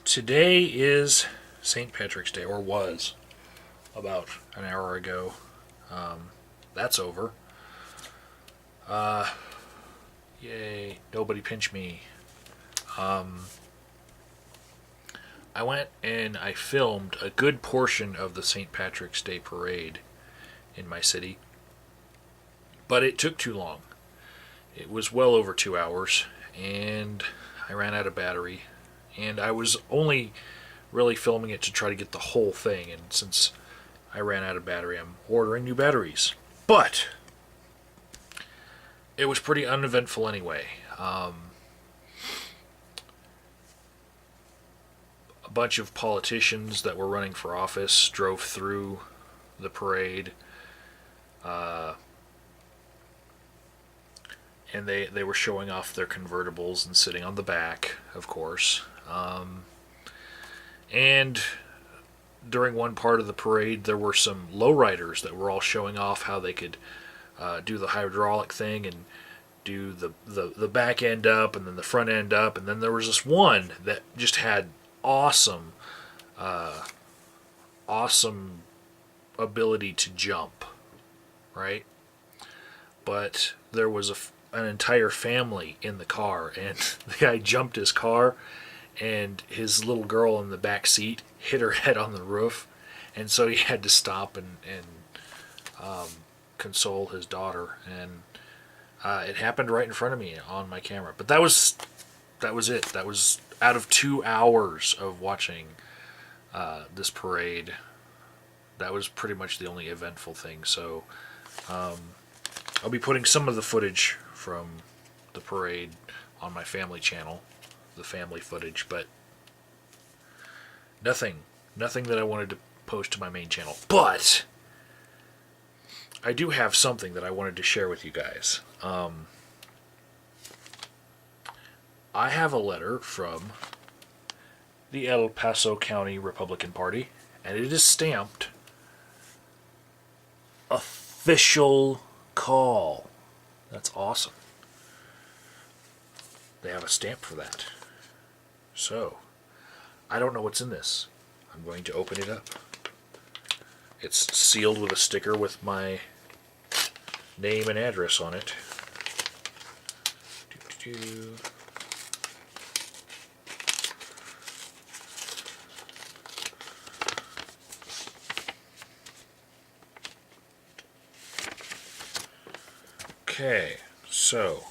Today is St. Patrick's Day, or was about an hour ago. That's over. Yay, nobody pinch me. I went and I filmed a good portion of the St. Patrick's Day parade in my city, but it took too long. It was well over 2 hours, and I ran out of battery, and I was only really filming it to try to get the whole thing, and since I ran out of battery, I'm ordering new batteries. But it was pretty uneventful anyway. A bunch of politicians that were running for office drove through the parade, and they were showing off their convertibles and sitting on the back, of course. And during one part of the parade, there were some lowriders that were all showing off how they could do the hydraulic thing and do the back end up and then the front end up. And then there was this one that just had awesome ability to jump, right? But there was an entire family in the car, and the guy jumped his car, and his little girl in the back seat hit her head on the roof, and so he had to stop and console his daughter, and it happened right in front of me on my camera. But that was it. That was out of 2 hours of watching this parade. That was pretty much the only eventful thing. So I'll be putting some of the footage from the parade on my family channel, the family footage, but nothing that I wanted to post to my main channel. But I do have something that I wanted to share with you guys. I have a letter from the El Paso County Republican Party, and it is stamped official call. That's awesome. They have a stamp for that. So, I don't know what's in this. I'm going to open it up. It's sealed with a sticker with my name and address on it. Doo-doo-doo. Okay, so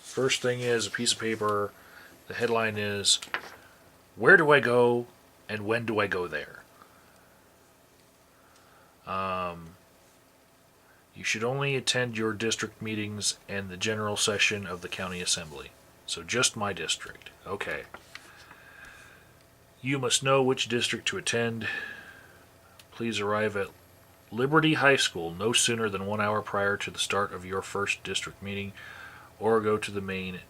first thing is a piece of paper. The headline is, "Where do I go and when do I go there?" You should only attend your district meetings and the general session of the county assembly. So just my district. Okay. You must know which district to attend. Please arrive at Liberty High School no sooner than 1 hour prior to the start of your first district meeting, or go to the main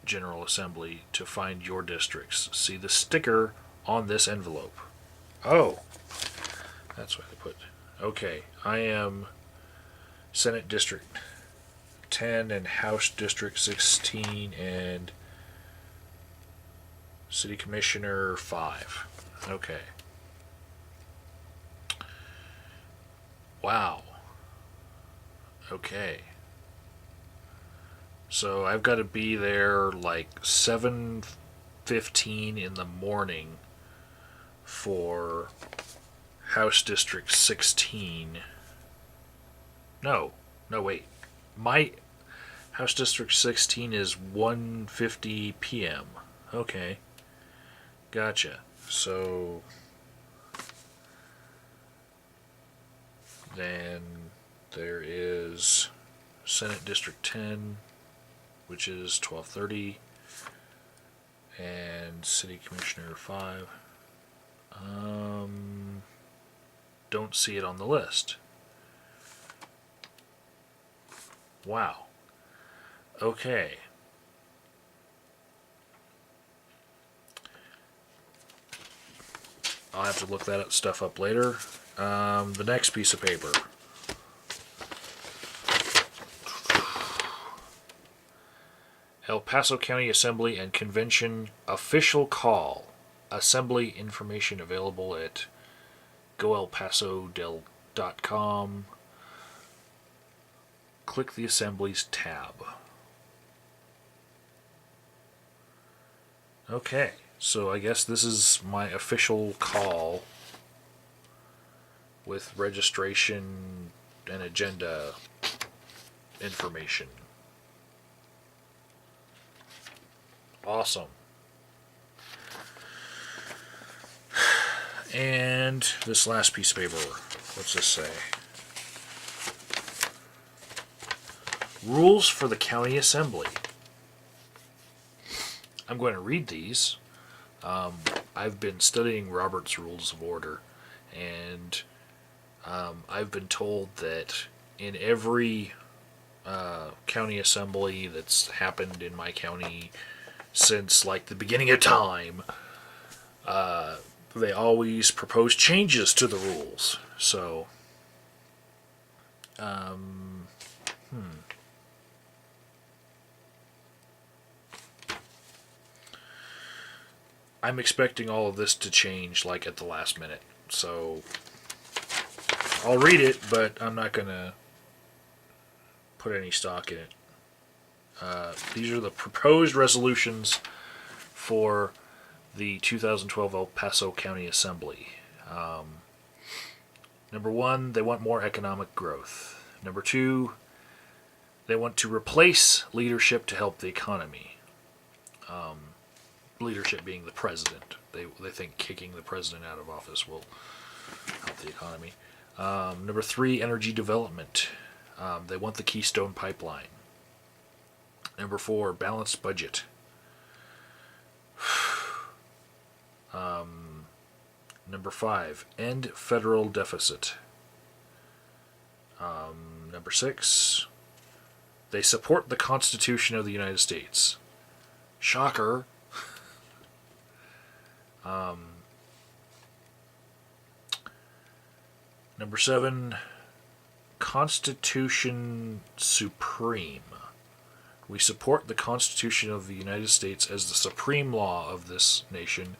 General Assembly to find your districts. See the sticker on this envelope. Oh, that's what I put. Okay, I am Senate District 10 and House District 16 and City Commissioner 5. Okay. Wow. Okay. So I've got to be there like 7:15 in the morning for House District 16. No, wait. My House District 16 is 1:50 p.m. Okay. Gotcha. So then there is Senate District 10, which is 12:30, and City Commissioner 5. Don't see it on the list. Wow. Okay. I'll have to look that stuff up later. The next piece of paper. El Paso County Assembly and Convention official call. Assembly information available at goelpasodel.com. Click the Assemblies tab. Okay, so I guess this is my official call with registration and agenda information. Awesome. And this last piece of paper, what's this say? Rules for the County Assembly. I'm going to read these. I've been studying Robert's Rules of Order, and I've been told that in every county assembly that's happened in my county since like the beginning of time, they always propose changes to the rules. So, I'm expecting all of this to change like at the last minute. So, I'll read it, but I'm not going to put any stock in it. These are the proposed resolutions for the 2012 El Paso County Assembly. Number 1, they want more economic growth. Number 2, they want to replace leadership to help the economy. Leadership being the president. They think kicking the president out of office will help the economy. Number 3, energy development. They want the Keystone Pipeline. Number 4, balanced budget. Number 5, end federal deficit. Number 6, they support the Constitution of the United States. Shocker. Number 7, Constitution Supreme. We support the Constitution of the United States as the supreme law of this nation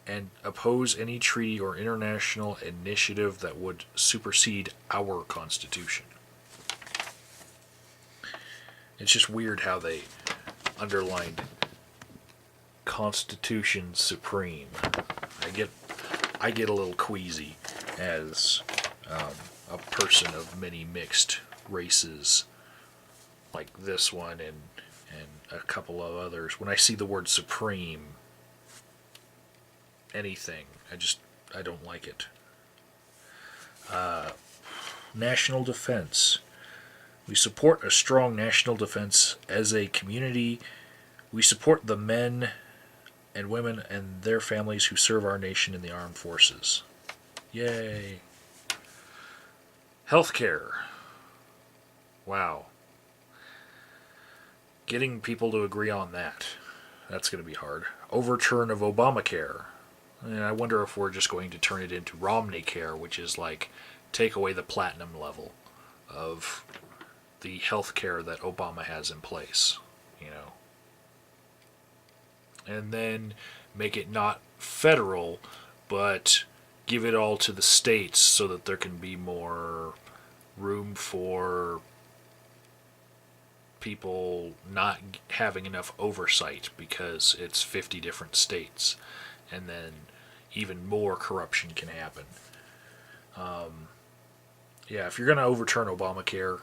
and oppose any treaty or international initiative that would supersede our Constitution. It's just weird how they underlined Constitution Supreme. I get a little queasy as a person of many mixed races, like this one and a couple of others. When I see the word supreme, anything, I don't like it. National defense. We support a strong national defense as a community. We support the men and women and their families who serve our nation in the armed forces. Yay. Healthcare. Wow. Getting people to agree on that's going to be hard. Overturn of Obamacare. And I wonder if we're just going to turn it into Romney Care, which is like take away the platinum level of the health care that Obama has in place, And then make it not federal, but give it all to the states so that there can be more room for people not having enough oversight because it's 50 different states, and then even more corruption can happen. If you're going to overturn Obamacare,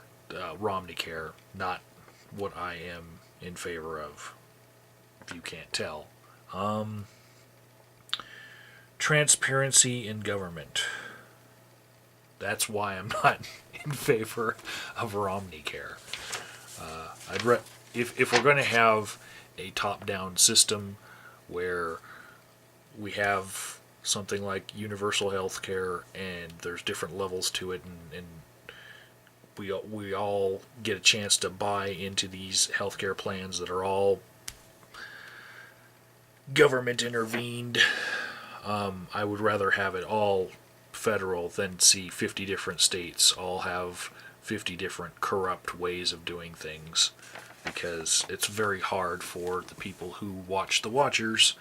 Romney Care, not what I am in favor of, if you can't tell. Transparency in government. That's why I'm not in favor of Romney Care. If we're going to have a top-down system where we have something like universal health care and there's different levels to it, and we all get a chance to buy into these healthcare plans that are all government intervened, I would rather have it all federal than see 50 different states all have 50 different corrupt ways of doing things because it's very hard for the people who watch the Watchers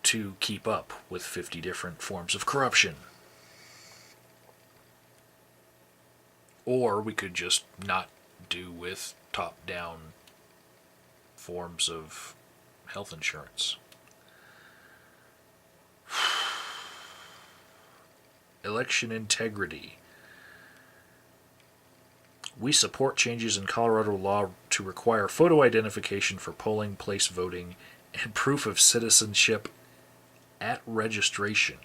to keep up with 50 different forms of corruption. Or we could just not do with top-down forms of health insurance. Election integrity. We support changes in Colorado law to require photo identification for polling place voting and proof of citizenship at registration.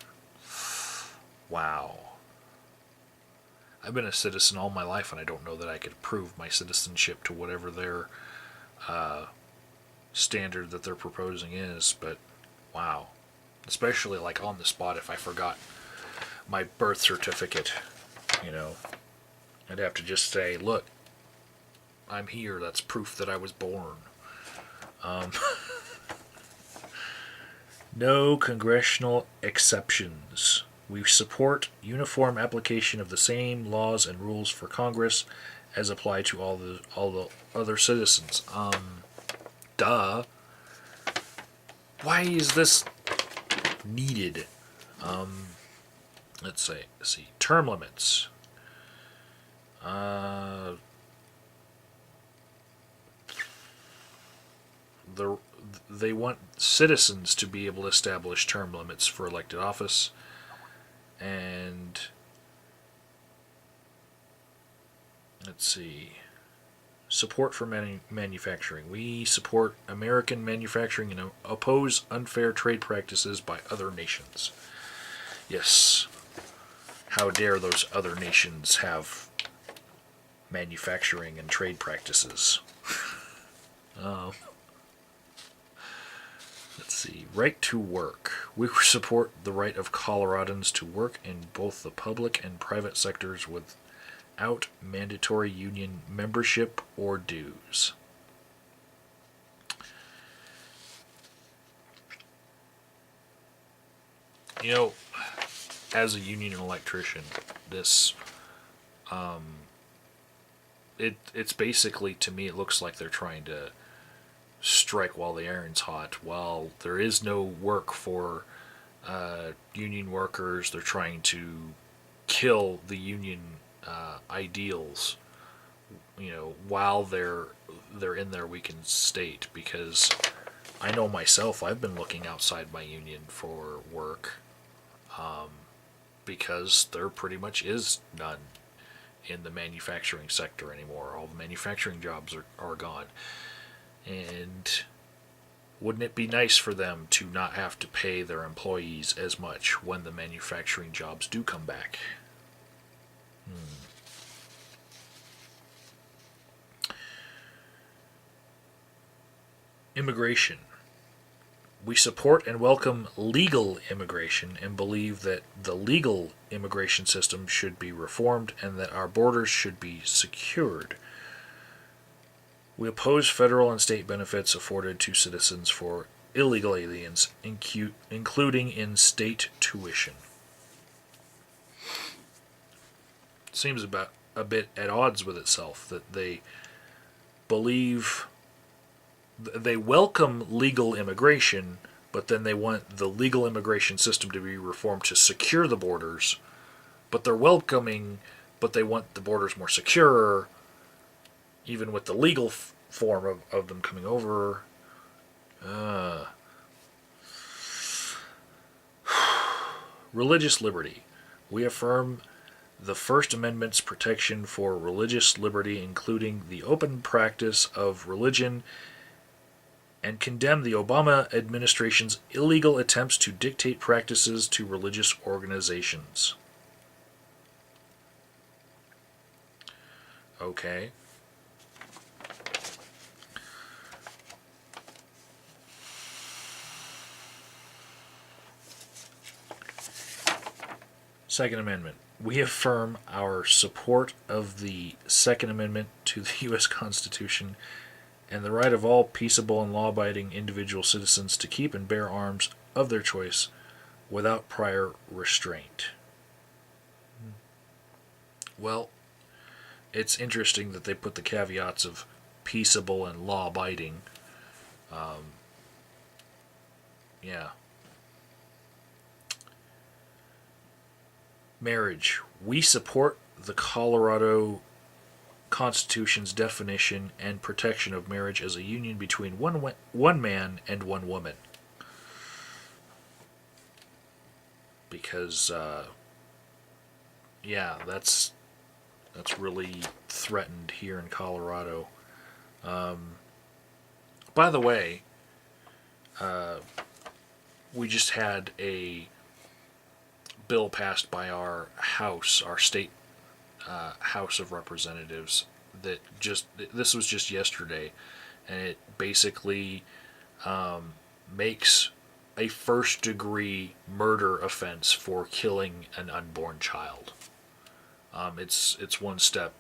Wow. I've been a citizen all my life, and I don't know that I could prove my citizenship to whatever their standard that they're proposing is, but wow. Especially like on the spot if I forgot my birth certificate, I'd have to just say, look, I'm here, that's proof that I was born. No congressional exceptions. We support uniform application of the same laws and rules for Congress as apply to all the other citizens. Duh. Why is this needed? Let's see. Term limits. They want citizens to be able to establish term limits for elected office, and let's see. Support for manufacturing. We support American manufacturing and oppose unfair trade practices by other nations. Yes. How dare those other nations have manufacturing and trade practices? Let's see. Right to work. We support the right of Coloradans to work in both the public and private sectors without mandatory union membership or dues. As a union electrician, this it's basically, to me, it looks like they're trying to strike while the iron's hot. While there is no work for union workers, they're trying to kill the union ideals. While they're in their weakened state, because I know myself, I've been looking outside my union for work. Because there pretty much is none in the manufacturing sector anymore. All the manufacturing jobs are gone. And wouldn't it be nice for them to not have to pay their employees as much when the manufacturing jobs do come back? Immigration. We support and welcome legal immigration and believe that the legal immigration system should be reformed and that our borders should be secured. We oppose federal and state benefits afforded to citizens for illegal aliens, including in state tuition. It seems about a bit at odds with itself that they welcome legal immigration, but then they want the legal immigration system to be reformed to secure the borders. But they're welcoming, but they want the borders more secure, even with the legal form of them coming over. Religious liberty. We affirm the First Amendment's protection for religious liberty, including the open practice of religion, and condemn the Obama administration's illegal attempts to dictate practices to religious organizations. Okay. Second Amendment. We affirm our support of the Second Amendment to the U.S. Constitution and the right of all peaceable and law-abiding individual citizens to keep and bear arms of their choice without prior restraint. Well, it's interesting that they put the caveats of peaceable and law-abiding. Yeah. Marriage. We support the Colorado Constitution's definition and protection of marriage as a union between one man and one woman. Because, yeah, that's really threatened here in Colorado. By the way, we just had a bill passed by our House, our state House of Representatives, this was just yesterday, and it basically makes a first-degree murder offense for killing an unborn child. It's one step,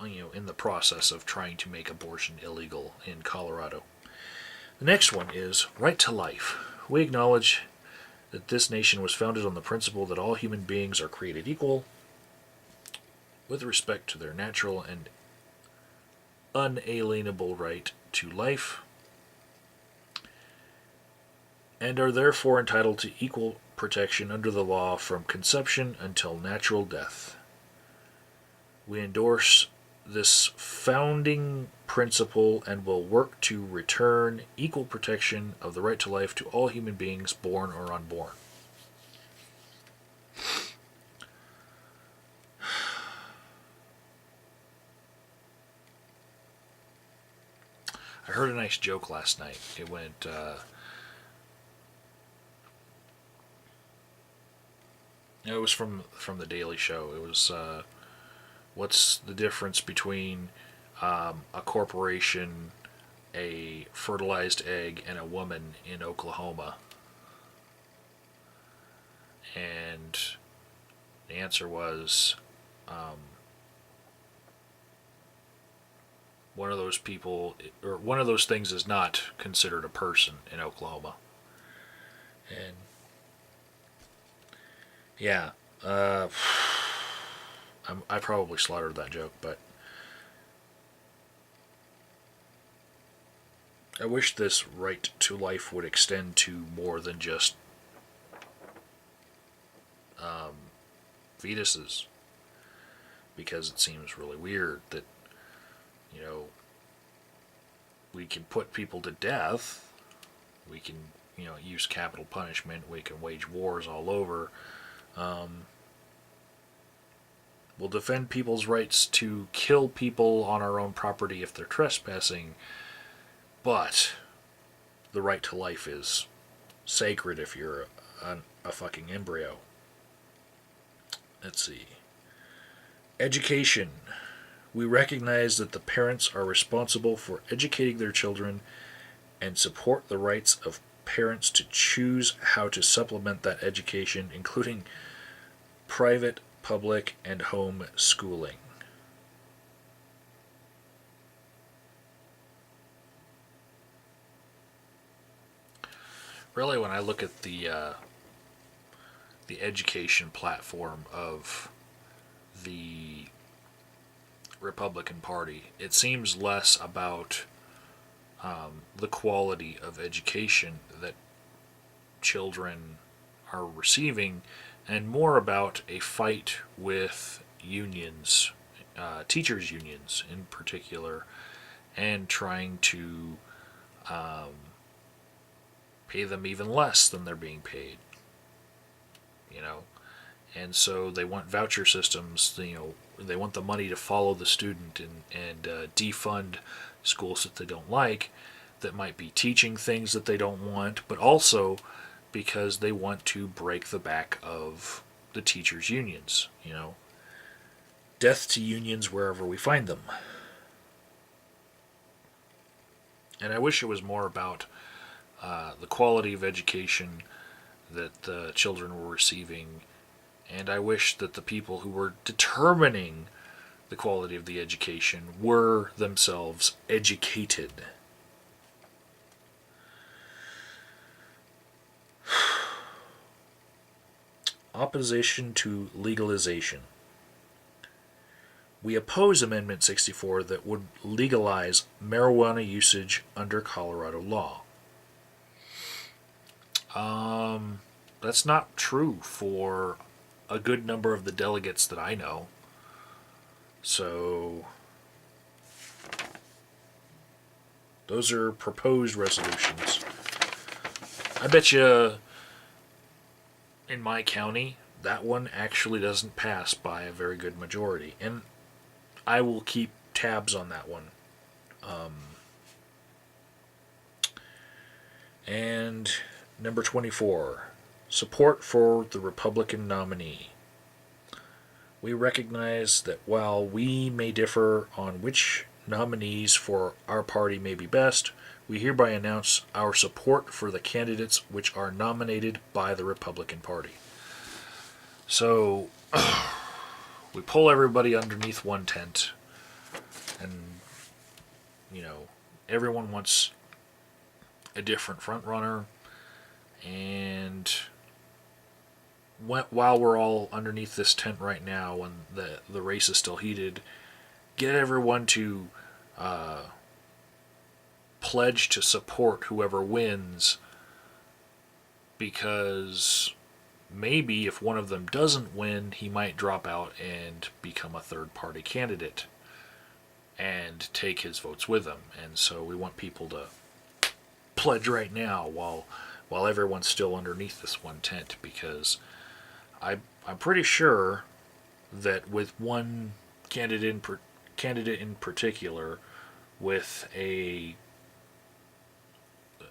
in the process of trying to make abortion illegal in Colorado. The next one is right to life. We acknowledge that this nation was founded on the principle that all human beings are created equal with respect to their natural and unalienable right to life, and are therefore entitled to equal protection under the law from conception until natural death. We endorse this founding principle and will work to return equal protection of the right to life to all human beings, born or unborn. I heard a nice joke last night. It went, it was from the Daily Show. It was, what's the difference between a corporation, a fertilized egg, and a woman in Oklahoma? And the answer was, one of those people, or one of those things is not considered a person in Oklahoma. And yeah, I probably slaughtered that joke, but I wish this right to life would extend to more than just fetuses, because it seems really weird that, we can put people to death, we can, use capital punishment, we can wage wars all over. We'll defend people's rights to kill people on our own property if they're trespassing, but the right to life is sacred if you're a fucking embryo. Let's see. Education. We recognize that the parents are responsible for educating their children and support the rights of parents to choose how to supplement that education, including private, public, and home schooling. Really, when I look at the education platform of the Republican Party, it seems less about the quality of education that children are receiving, and more about a fight with unions, teachers' unions in particular, and trying to pay them even less than they're being paid. And so they want voucher systems. They want the money to follow the student and defund schools that they don't like, that might be teaching things that they don't want, but also because they want to break the back of the teachers' unions. Death to unions wherever we find them. And I wish it was more about the quality of education that the children were receiving, and I wish that the people who were determining the quality of the education were themselves educated. Opposition to legalization. We oppose Amendment 64 that would legalize marijuana usage under Colorado law. That's not true for a good number of the delegates that I know. So, those are proposed resolutions. I bet you in my county, that one actually doesn't pass by a very good majority. And I will keep tabs on that one. And number 24, support for the Republican nominee. We recognize that while we may differ on which nominees for our party may be best, we hereby announce our support for the candidates which are nominated by the Republican Party. So, we pull everybody underneath one tent, and, everyone wants a different front runner, and while we're all underneath this tent right now, when the race is still heated, get everyone to pledge to support whoever wins, because maybe if one of them doesn't win, he might drop out and become a third-party candidate and take his votes with him. And so we want people to pledge right now while everyone's still underneath this one tent, because I'm pretty sure that with one candidate in particular, with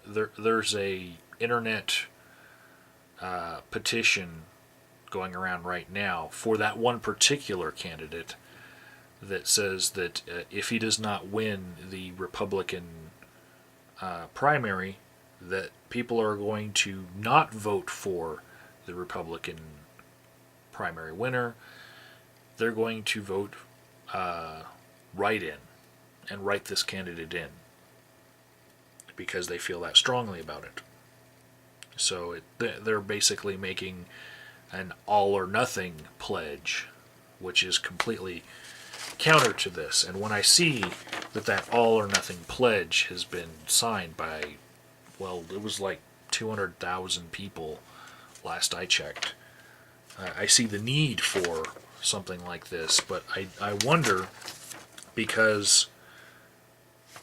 there's a internet petition going around right now for that one particular candidate that says that if he does not win the Republican primary, that people are going to not vote for the Republican primary winner. They're going to vote write-in and write this candidate in because they feel that strongly about it. So they're basically making an all-or-nothing pledge, which is completely counter to this. And when I see that all-or-nothing pledge has been signed by, well, it was like 200,000 people last I checked, I see the need for something like this. But I wonder, because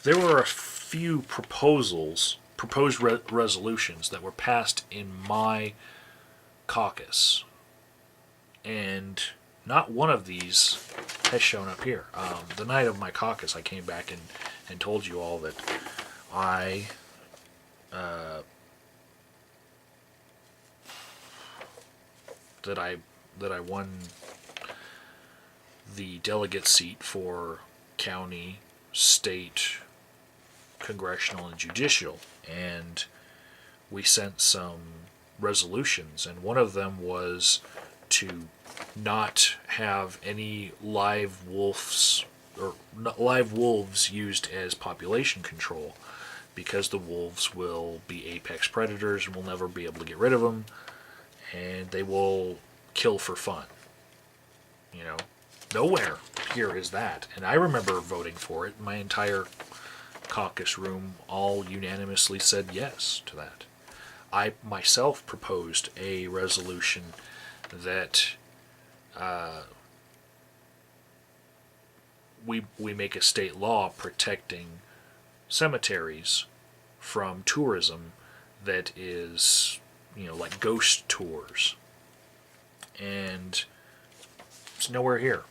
there were a few proposed resolutions that were passed in my caucus, and not one of these has shown up here. The night of my caucus, I came back and told you all that I won the delegate seat for county, state, congressional, and judicial, and we sent some resolutions, and one of them was to not have any live wolves used as population control, because the wolves will be apex predators and we'll never be able to get rid of them, and they will kill for fun. Nowhere here is that, and I remember voting for it. My entire caucus room all unanimously said yes to that. I myself proposed a resolution that we make a state law protecting cemeteries from tourism that is, like ghost tours. And it's nowhere here.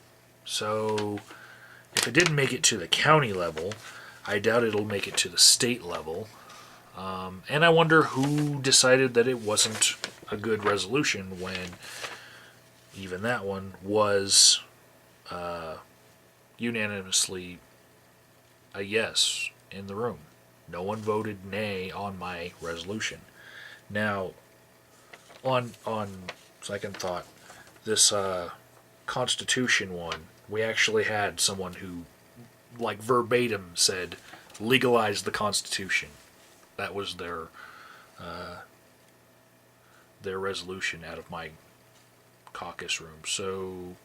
So if it didn't make it to the county level, I doubt it'll make it to the state level. And I wonder who decided that it wasn't a good resolution when even that one was unanimously a yes in the room. No one voted nay on my resolution. Now, on second thought, this Constitution one, we actually had someone who, like, verbatim said, legalize the Constitution. That was their resolution out of my caucus room. So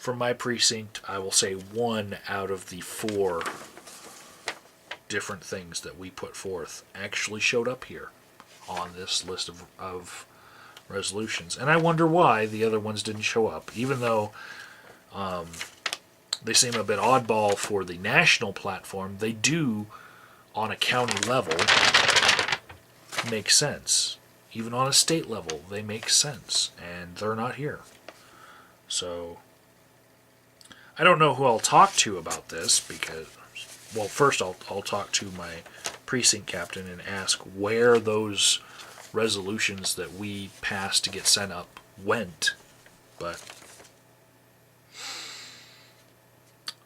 from my precinct, I will say 1 out of the 4 different things that we put forth actually showed up here on this list of resolutions. And I wonder why the other ones didn't show up, even though they seem a bit oddball for the national platform. They do, on a county level, make sense. Even on a state level, they make sense, and they're not here. So, I don't know who I'll talk to about this, because, well, first I'll talk to my precinct captain and ask where those resolutions that we passed to get sent up went. But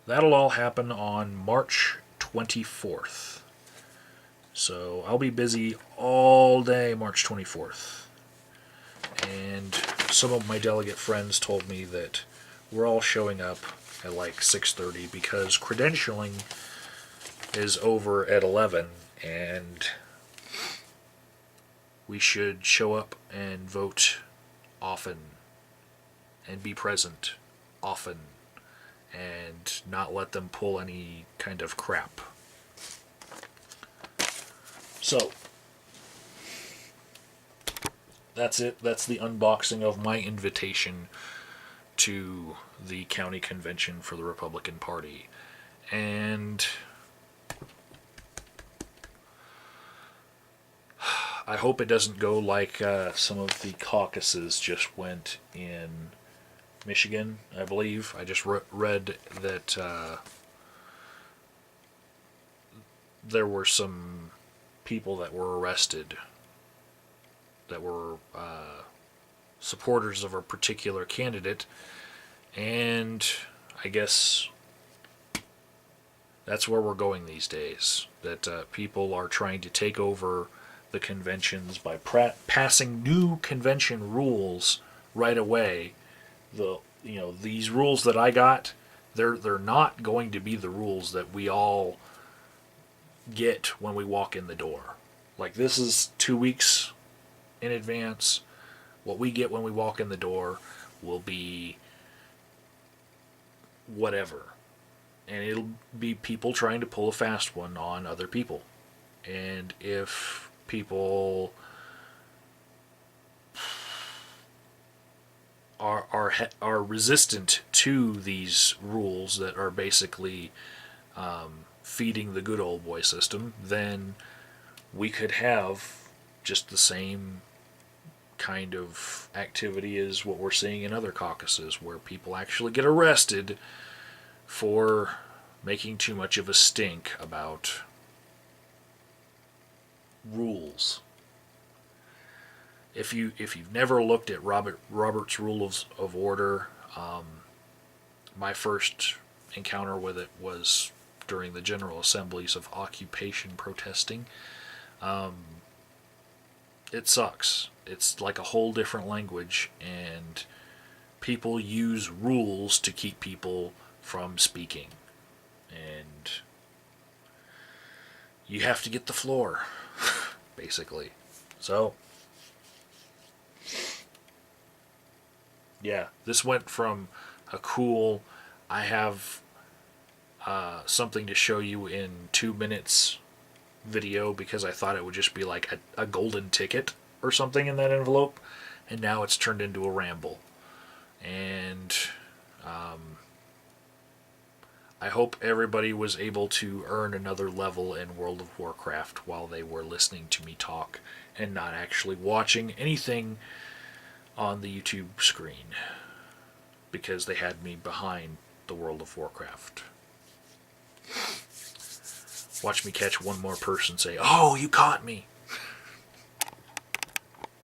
that'll all happen on March 24th. So I'll be busy all day March 24th. And some of my delegate friends told me that we're all showing up at like 6:30 because credentialing is over at 11, and we should show up and vote often and be present often and not let them pull any kind of crap. So, that's it. That's the unboxing of my invitation to the county convention for the Republican Party. And I hope it doesn't go like some of the caucuses just went in Michigan, I believe. I just read that there were some people that were arrested that were supporters of a particular candidate, and I guess that's where we're going these days. That people are trying to take over the conventions by passing new convention rules right away. These rules that I got, they're not going to be the rules that we all get when we walk in the door. Like, this is 2 weeks in advance. What we get when we walk in the door will be whatever. And it'll be people trying to pull a fast one on other people. And if people are resistant to these rules that are basically feeding the good old boy system, then we could have just the same kind of activity as what we're seeing in other caucuses, where people actually get arrested for making too much of a stink about rules. If you've never looked at Robert's Rules of Order, my first encounter with it was during the General Assemblies of Occupation Protesting. It sucks. It's like a whole different language, and people use rules to keep people from speaking. And you have to get the floor, basically. So, yeah, this went from a cool, I have something to show you in 2 minutes video because I thought it would just be like a golden ticket or something in that envelope, and now it's turned into a ramble. And I hope everybody was able to earn another level in World of Warcraft while they were listening to me talk and not actually watching anything on the YouTube screen, because they had me behind the World of Warcraft. Watch me catch one more person say, "Oh, you caught me."